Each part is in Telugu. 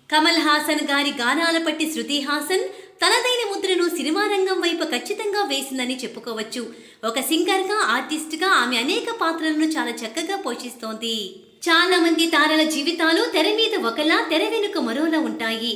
కమల్ హాసన్ గారి గానాల పట్టి శృతి హాసన్ తనదైన ముద్రను సినిమా రంగం వైపు ఖచ్చితంగా వేసిందని చెప్పుకోవచ్చు. ఒక సింగర్గా, ఆర్టిస్ట్గా ఆమె అనేక పాత్రలను చాలా చక్కగా పోషిస్తోంది. చాలా మంది తారల జీవితాలు తెర మీద ఒకలా, తెర వెనుక మరోలా ఉంటాయి.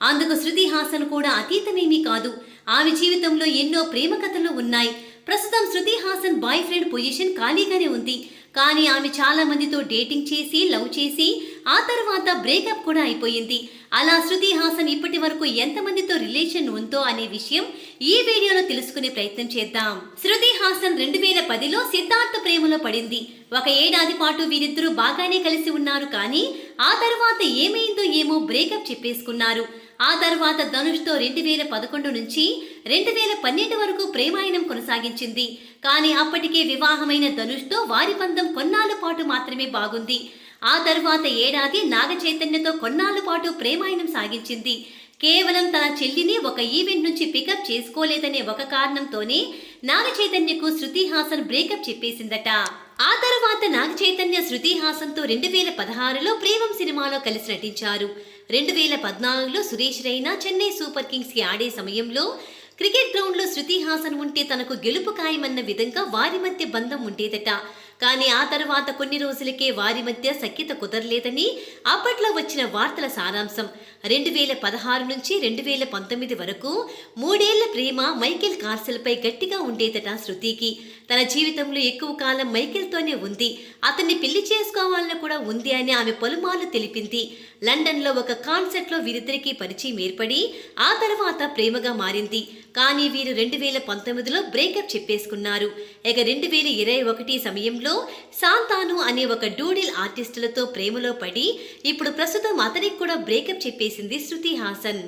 అందుకు శృతి హాసన్ కూడా అతీతమేమీ కాదు. ఆమె జీవితంలో ఎన్నో ప్రేమ కథలు ఉన్నాయి. ప్రస్తుతం Shruti Haasan boy friend position ఖాళీగానే ఉంది. కానీ ఆమె చాలా మందితో డేటింగ్ చేసి, లవ్ చేసి ఆ తర్వాత బ్రేకప్ కూడా అయిపోయింది. అలా శృతి హాసన్ ఇప్పటి వరకు ఎంతమందితో రిలేషన్ ఉందో అనే విషయం ఈ వీడియోలో తెలుసుకునే ప్రయత్నం చేద్దాం. శృతి హాసన్ 2010లో సిద్ధార్థ ప్రేమలో పడింది. ఒక ఏడాది పాటు వీరిద్దరూ బాగానే కలిసి ఉన్నారు. కానీ ఆ తర్వాత ఏమైందో ఏమో బ్రేకప్ చెప్పేసుకున్నారు. ఆ తర్వాత ధనుష్తో 2011 నుంచి 2012 వరకు ప్రేమాయణం కొనసాగించింది. కానీ అప్పటికే వివాహమైన ధనుష్తో వారి బంధం కొన్నాళ్ల పాటు మాత్రమే బాగుంది. ఆ తర్వాత ఏడాది నాగ చైతన్యతో కొన్నాళ్ల పాటు ప్రేమాయణం సాగించింది. కేవలం తన చెల్లిని ఒక ఈవెంట్ నుంచి పికప్ చేసుకోలేదనే ఒక కారణంతోనే నాగ చైతన్యకు శృతి హాసన్ బ్రేకప్ చెప్పేసిందట. ఆ తర్వాత నాగ చైతన్య శృతి హాసన్తో 2016లో ప్రేమం సినిమాలో కలిసి నటించారు. 2014లో సురేష్ రైనా చెన్నై సూపర్ కింగ్స్ కి ఆడే సమయంలో క్రికెట్ గ్రౌండ్లో శృతి హాసన్ ఉంటే తనకు గెలుపు ఖాయమన్న విధంగా వారి మధ్య బంధం ఉండేదట. కానీ ఆ తర్వాత కొన్ని రోజులకే వారి మధ్య సఖ్యత కుదరలేదని అప్పట్లో వచ్చిన వార్తల సారాంశం. 2016 నుంచి 2019 వరకు 3 ఏళ్ల ప్రేమ మైకేల్ కార్సెల్పై గట్టిగా ఉండేదట శృతికి. తన జీవితంలో ఎక్కువ కాలం మైకేల్తోనే ఉంది. అతన్ని పెళ్లి చేసుకోవాలని కూడా ఉంది అని ఆమె పలుమార్లు తెలిపింది. లండన్లో ఒక కాన్సర్ట్లో వీరిద్దరికీ పరిచయం ఏర్పడి ఆ తర్వాత ప్రేమగా మారింది. కానీ వీరు 2019లో బ్రేకప్ చెప్పేసుకున్నారు. ఇక 2021 సమయంలో శాంతాను అనే ఒక డూడిల్ ఆర్టిస్టులతో ప్రేమలో పడి ఇప్పుడు ప్రస్తుతం అతనికి కూడా బ్రేకప్ చెప్పేసింది శృతి హాసన్.